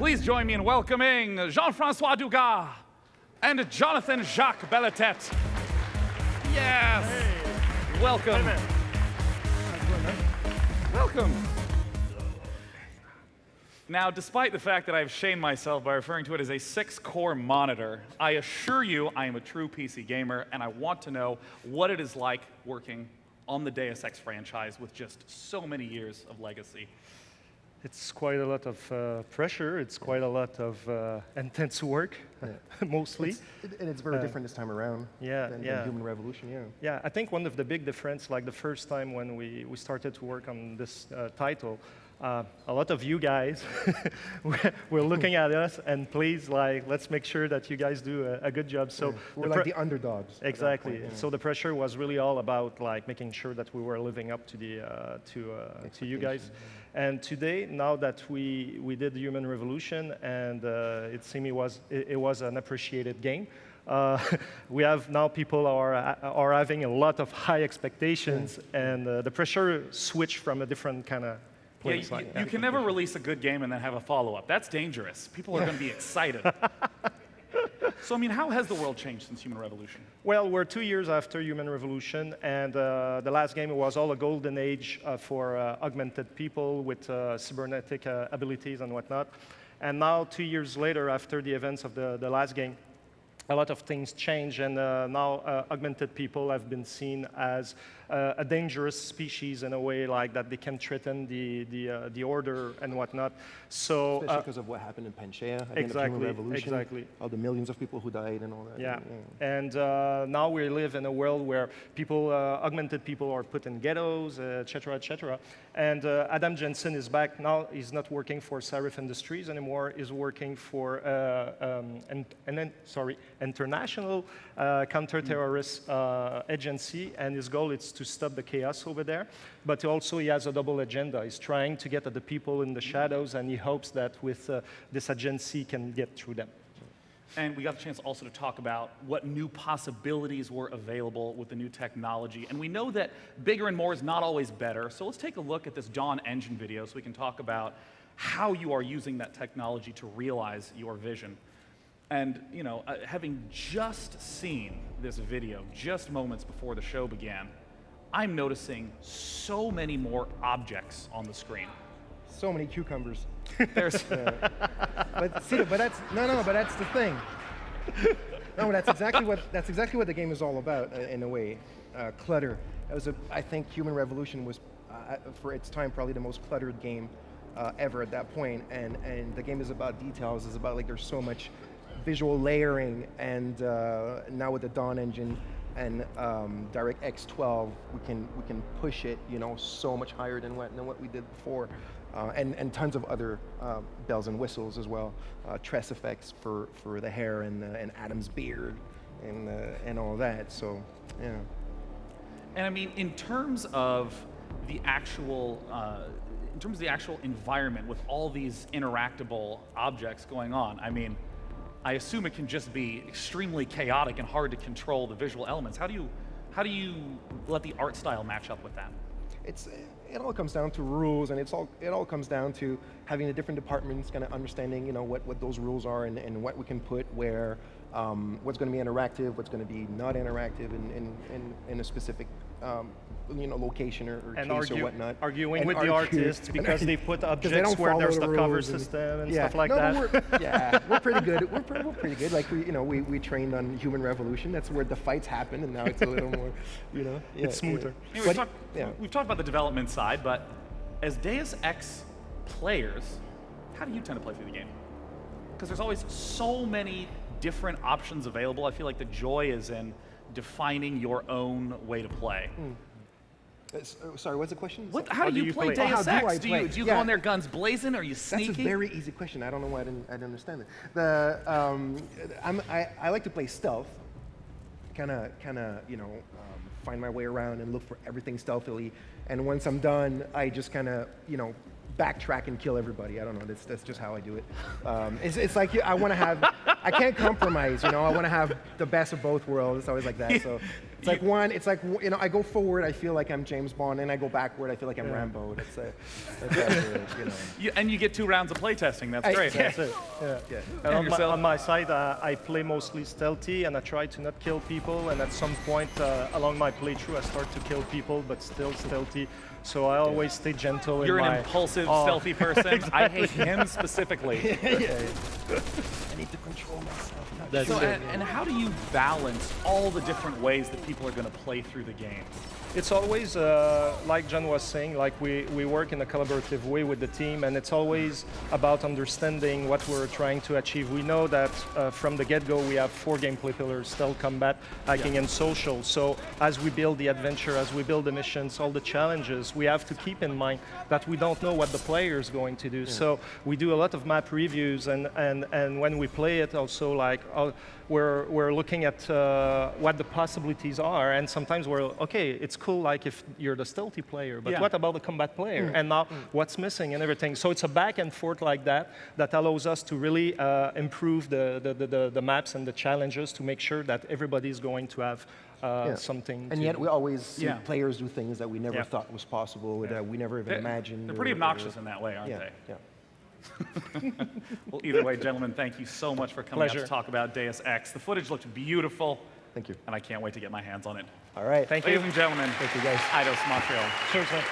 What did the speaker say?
Please join me in welcoming Jean-François Dugas and Jonathan Jacques-Belletete. Yes! Hey. Welcome. Hey, welcome. Now, despite the fact that I've shamed myself by referring to it as a 6-core monitor, I assure you I am a true PC gamer, and I want to know what it is like working on the Deus Ex franchise with just so many years of legacy. It's quite a lot of pressure. It's quite a lot of intense work, mostly. And it's very different this time around than Human Revolution, Yeah, I think one of the big difference, like the first time when we started to work on this title, a lot of you guys were looking at us and please, let's make sure that you guys do a good job. So we're like the underdogs. Exactly. So the pressure was really all about making sure that we were living up to the to you guys. And today, now that we did the Human Revolution, and it seemed it was an appreciated game. We have now people are having a lot of high expectations, and the pressure switched from a different kind of. You can never release a good game and then have a follow-up. That's dangerous. People are going to be excited. So, I mean, how has the world changed since Human Revolution? Well, we're 2 years after Human Revolution, and the last game was all a golden age for augmented people with cybernetic abilities and whatnot. And now, 2 years later, after the events of the last game, a lot of things change, and now augmented people have been seen as a dangerous species in a way, like that they can threaten the order and whatnot. So especially because of what happened in Pangaea, at the end of Human Revolution, all the millions of people who died and all that. Yeah. And now we live in a world where people, augmented people, are put in ghettos, etc., etc. And Adam Jensen is back now. He's not working for Serif Industries anymore. He's working for international counter-terrorist agency, and his goal is to stop the chaos over there. But also he has a double agenda. He's trying to get at the people in the shadows, and he hopes that with this agency can get through them. And we got the chance also to talk about what new possibilities were available with the new technology. And we know that bigger and more is not always better. So let's take a look at this Dawn Engine video so we can talk about how you are using that technology to realize your vision. And, you know, having just seen this video just moments before the show began, I'm noticing so many more objects on the screen. So many cucumbers. There's but that's the thing. No, that's exactly what the game is all about in a way. Clutter. I think Human Revolution was, for its time, probably the most cluttered game ever at that point. And the game is about details. It's about there's so much visual layering, and now with the Dawn engine and DirectX 12, we can push it, so much higher than what we did before, and tons of other bells and whistles as well, tress effects for the hair and Adam's beard and all that. So yeah. And I mean, in terms of the actual environment with all these interactable objects going on, I mean, I assume it can just be extremely chaotic and hard to control the visual elements. How do you let the art style match up with that? It all comes down to rules, and it all comes down to having the different departments kind of understanding, what those rules are and what we can put where, what's going to be interactive, what's going to be not interactive in a specific location or case or whatnot. Arguing with the artists because they put objects where there's the cover system and stuff like that. We're pretty good. We're pretty good. Like we trained on Human Revolution. That's where the fights happen, and now it's a little more, it's smoother. We've talked about the development side, but as Deus Ex players, how do you tend to play through the game? Because there's always so many different options available. I feel like the joy is in defining your own way to play. Sorry, what's the question? How do you play Deus Ex? Do you go in there guns blazing, or are you sneaky? That's a very easy question. I don't know why I didn't understand it. I like to play stealth, kind of, find my way around and look for everything stealthily. And once I'm done, I just kind of, backtrack and kill everybody. I don't know. That's just how I do it. It's like I want to have. I can't compromise. I want to have the best of both worlds. It's always like that. So It's like one. It's like, you know, I go forward, I feel like I'm James Bond, and I go backward, I feel like I'm Rambo. That's you know. And you get 2 rounds of playtesting. That's great. That's it. Yeah. Yeah. And on, yourself? on my side, I play mostly stealthy, and I try to not kill people. And at some point along my playthrough, I start to kill people, but still stealthy. So I always stay gentle. You're in an my, impulsive, stealthy person. I hate him specifically. I need to control myself. So, and how do you balance all the different ways that people are going to play through the game? It's always, like John was saying, like we work in a collaborative way with the team, and it's always about understanding what we're trying to achieve. We know that from the get-go we have 4 gameplay pillars: stealth, combat, hacking, and social. So as we build the adventure, as we build the missions, all the challenges, we have to keep in mind that we don't know what the player is going to do. So we do a lot of map reviews, and when we play it also, like, we're looking at what the possibilities are, and sometimes we're, okay, it's cool like if you're the stealthy player, but what about the combat player? And now what's missing and everything. So it's a back and forth like that allows us to really improve the maps and the challenges to make sure that everybody's going to have something. And yet we always see players do things that we never thought was possible, that we never even imagined. They're pretty obnoxious in that way, aren't they? Yeah. Well, either way, gentlemen, thank you so much for coming out to talk about Deus Ex. The footage looked beautiful. Thank you. And I can't wait to get my hands on it. All right. Thank you. Ladies and gentlemen, Thank you, guys. Eidos-Montréal. Cheers, man.